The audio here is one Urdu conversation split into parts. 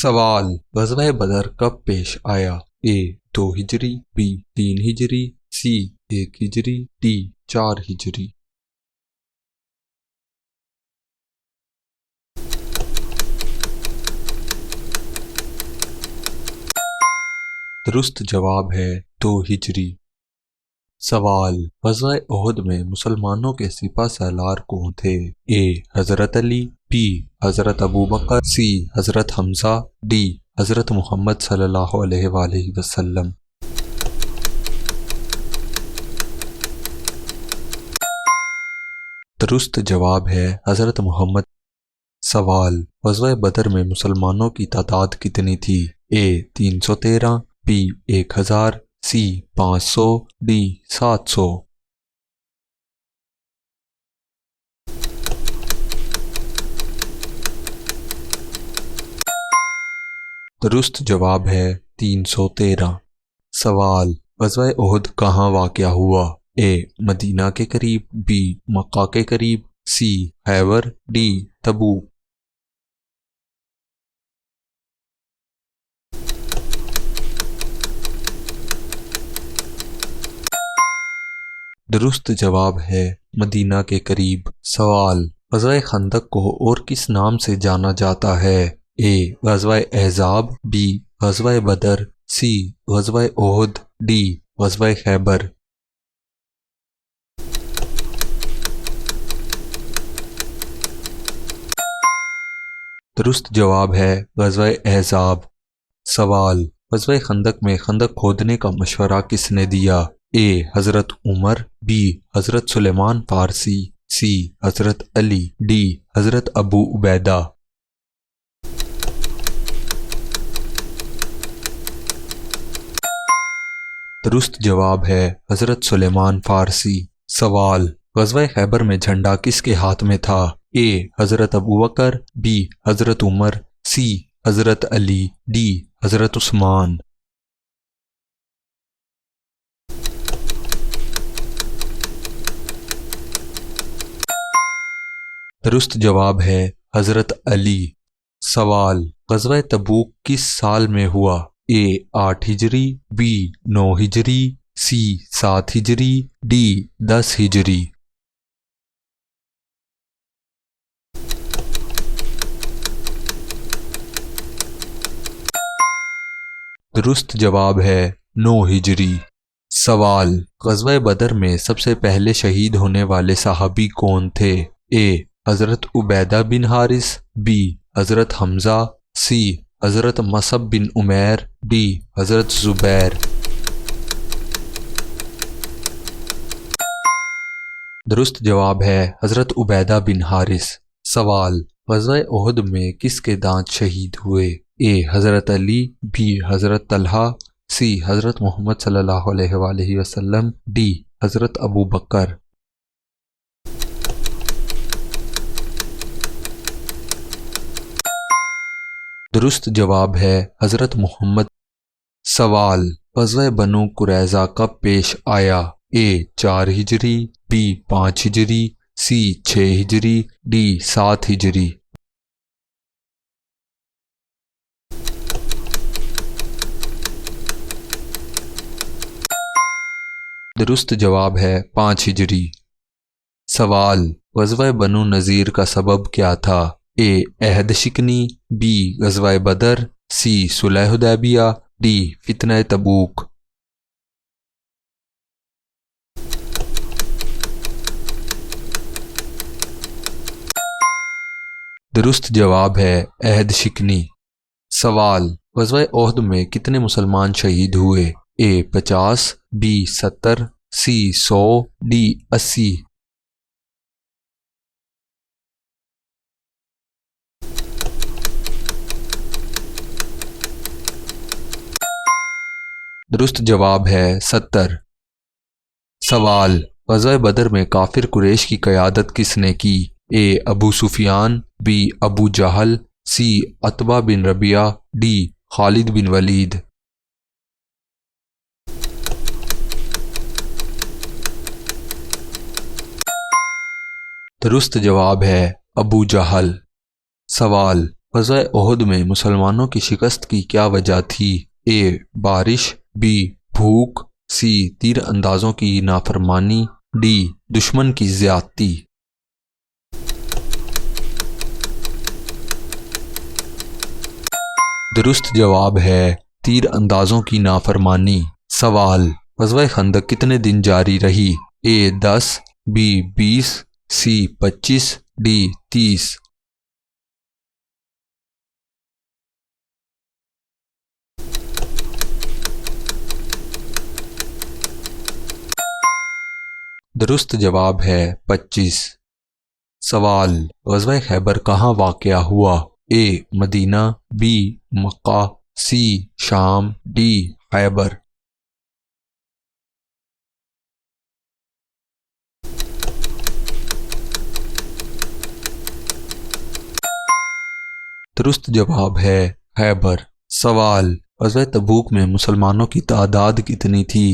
سوال: غزوہ بدر کب پیش آیا؟ اے 2 ہجری، بی 3 ہجری، سی 1 ہجری، ڈی 4 ہجری۔ درست جواب ہے 2 ہجری۔ سوال: غزوہ احد میں مسلمانوں کے سپہ سالار کون تھے؟ اے حضرت علی، بی حضرت ابوبکر، سی حضرت حمزہ، ڈی حضرت محمد صلی اللہ علیہ وآلہ وسلم۔ درست جواب ہے حضرت محمد۔ سوال: غزوہ بدر میں مسلمانوں کی تعداد کتنی تھی؟ اے 313، بی 1000، سی 500، ڈی 700۔ درست جواب ہے 313۔ سوال: غزوہ احد کہاں واقع ہوا؟ اے مدینہ کے قریب، بی مکہ کے قریب، سی خیبر، ڈی تبوک۔ درست جواب ہے مدینہ کے قریب۔ سوال: غزوہ خندق کو اور کس نام سے جانا جاتا ہے؟ اے غزوہ احزاب، بی غزوہ بدر، سی غزوہ احد، ڈی غزوہ خیبر۔ درست جواب ہے غزوہ احزاب۔ سوال: غزوہ خندق میں خندق کھودنے کا مشورہ کس نے دیا؟ اے حضرت عمر، بی حضرت سلیمان فارسی، سی حضرت علی، ڈی حضرت ابو عبیدہ۔ درست جواب ہے حضرت سلیمان فارسی۔ سوال: غزوہ خیبر میں جھنڈا کس کے ہاتھ میں تھا؟ اے حضرت ابوبکر، بی حضرت عمر، سی حضرت علی، ڈی حضرت عثمان۔ درست جواب ہے حضرت علی۔ سوال: غزوہ تبوک کس سال میں ہوا؟ اے 8 ہجری، بی 9 ہجری، سی 7 ہجری، ڈی 10 ہجری۔ درست جواب ہے 9 ہجری۔ سوال: غزوہ بدر میں سب سے پہلے شہید ہونے والے صحابی کون تھے؟ اے حضرت عبیدہ بن حارث، بی حضرت حمزہ، سی حضرت مصعب بن عمیر، ڈی حضرت زبیر۔ درست جواب ہے حضرت عبیدہ بن حارث۔ سوال: غزوہ احد میں کس کے دانت شہید ہوئے؟ اے حضرت علی، بی حضرت طلحہ، سی حضرت محمد صلی اللہ علیہ وآلہ وسلم، ڈی حضرت ابو بکر۔ درست جواب ہے حضرت محمد۔ سوال: غزوہ بنو قریظہ کب پیش آیا؟ اے 4 ہجری، بی 5 ہجری، سی 6 ہجری، ڈی 7 ہجری۔ درست جواب ہے 5 ہجری۔ سوال: غزوہ بنو نذیر کا سبب کیا تھا؟ اے عہد شکنی، بی غزوہ بدر، سی صلح حدیبیہ، ڈی فتنہ تبوک۔ درست جواب ہے عہد شکنی۔ سوال: غزوہ احد میں کتنے مسلمان شہید ہوئے؟ اے 50، بی 70، سی 100، ڈی 80۔ درست جواب ہے 70۔ سوال: غزوہ بدر میں کافر قریش کی قیادت کس نے کی؟ A Abu Sufyan, B Abu Jahl, C Utbah bin Rabiah, D Khalid bin Walid. درست جواب ہے ابو جہل۔ سوال: غزوہ احد میں مسلمانوں کی شکست کی کیا وجہ تھی؟ اے بارش، بی بھوک، سی تیر اندازوں کی نافرمانی، ڈی دشمن کی زیادتی۔ درست جواب ہے تیر اندازوں کی نافرمانی۔ سوال: غزوہ خندق کتنے دن جاری رہی؟ اے 10، بی 20، سی 25، ڈی 30۔ درست جواب ہے 25۔ سوال: غزوہ خیبر کہاں واقع ہوا؟ اے مدینہ، بی مکہ، سی شام، ڈی خیبر۔ درست جواب ہے خیبر۔ سوال: غزوہ تبوک میں مسلمانوں کی تعداد کتنی تھی؟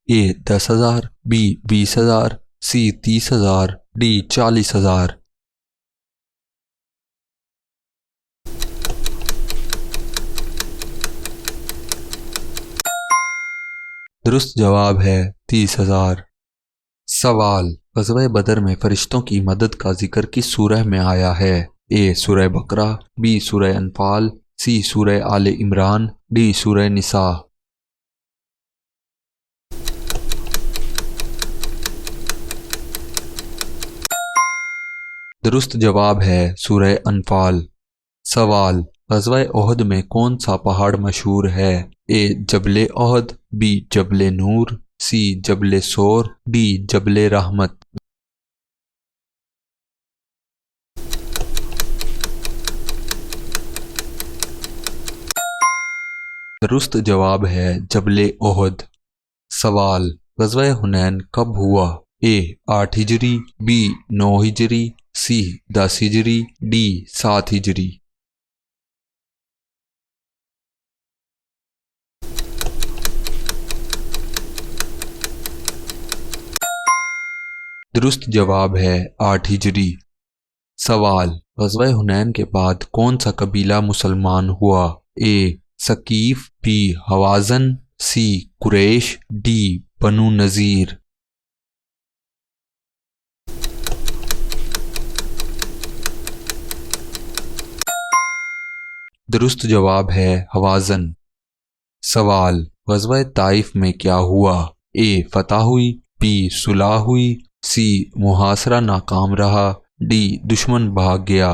اے 10,000، بی 20,000، سی 30,000، ڈی 40,000۔ درست جواب ہے 30,000۔ سوال: غزوہ بدر میں فرشتوں کی مدد کا ذکر کس سورہ میں آیا ہے؟ اے سورہ بقرہ، بی سورہ انفال، سی سورہ آل عمران، ڈی سورہ نساء۔ درست جواب ہے سورہ انفال۔ سوال: غزوہ احد میں کون سا پہاڑ مشہور ہے؟ اے جبل احد، بی جبل نور، سی جبل سور، ڈی جبل رحمت۔ درست جواب ہے جبل احد۔ سوال: غزوہ حنین کب ہوا؟ اے 8 ہجری، بی 9 ہجری، سی 10 ہجری، ڈی 7 ہجری۔ درست جواب ہے 8 ہجری۔ سوال: غزوہ حنین کے بعد کون سا قبیلہ مسلمان ہوا؟ اے ثقیف، be Hawazin, C Quraysh, D بنو نذیر۔ درست جواب ہے حوازن۔ سوال: غزوہ طائف میں کیا ہوا؟ اے فتح ہوئی، بی صلح ہوئی، سی محاصرہ ناکام رہا، ڈی دشمن بھاگ گیا۔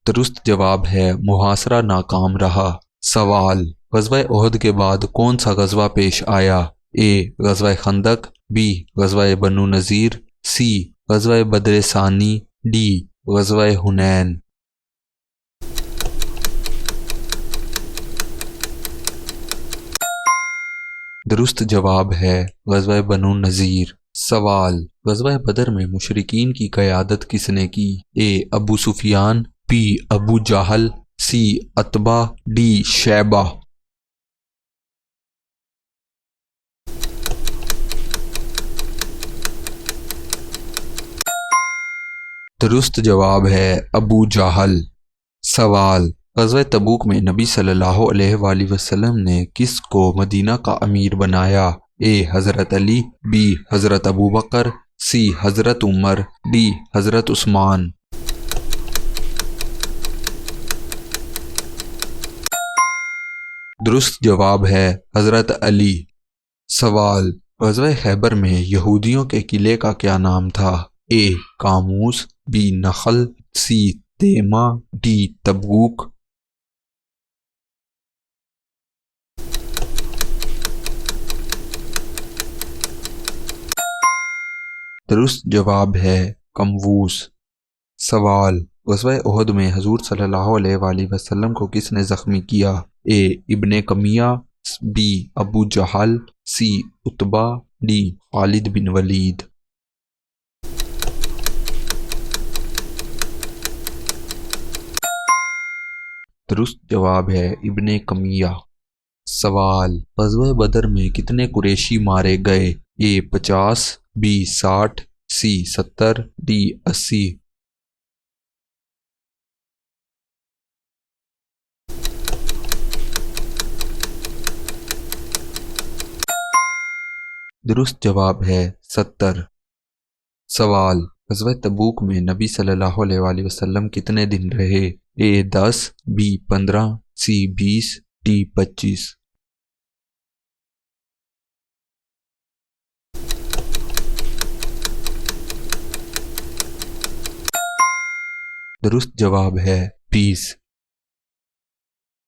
درست جواب ہے محاصرہ ناکام رہا۔ سوال: غزوہ احد کے بعد کون سا غزوہ پیش آیا؟ اے غزوہ خندق، بی غزوہ بنو نذیر، سی غزوہ بدر ثانی، ڈی غزوہ حنین۔ درست جواب ہے غزوہ بنو نذیر۔ سوال: غزوہ بدر میں مشرکین کی قیادت کس نے کی؟ A Abu Sufyan, B Abu Jahl, C Utbah, D Shaybah. درست جواب ہے ابو جہل۔ سوال: غزوہ تبوک میں نبی صلی اللہ علیہ وآلہ وسلم نے کس کو مدینہ کا امیر بنایا؟ اے حضرت علی، بی حضرت ابو بکر، سی حضرت عمر، ڈی حضرت عثمان۔ درست جواب ہے حضرت علی۔ سوال: غزوہ خیبر میں یہودیوں کے قلعے کا کیا نام تھا؟ اے کاموس، بی نخل، سی تیمہ، ڈی تبوک۔ درست جواب ہے کموس۔ سوال: غزوہ احد میں حضور صلی اللہ علیہ وآلہ وسلم کو کس نے زخمی کیا؟ اے ابن قمیہ، be Abu Jahl, C Utbah, D Khalid bin Walid. درست جواب ہے ابن قمیہ۔ سوال، غزوہ بدر میں کتنے قریشی مارے گئے؟ اے 50، بی 60، سی 70، ڈی 80۔ درست جواب ہے 70۔ سوال، غزوہ تبوک میں نبی صلی اللہ علیہ وآلہ وسلم کتنے دن رہے؟ اے 10، بی 15، سی 20، ڈی 25۔ درست جواب ہے 20۔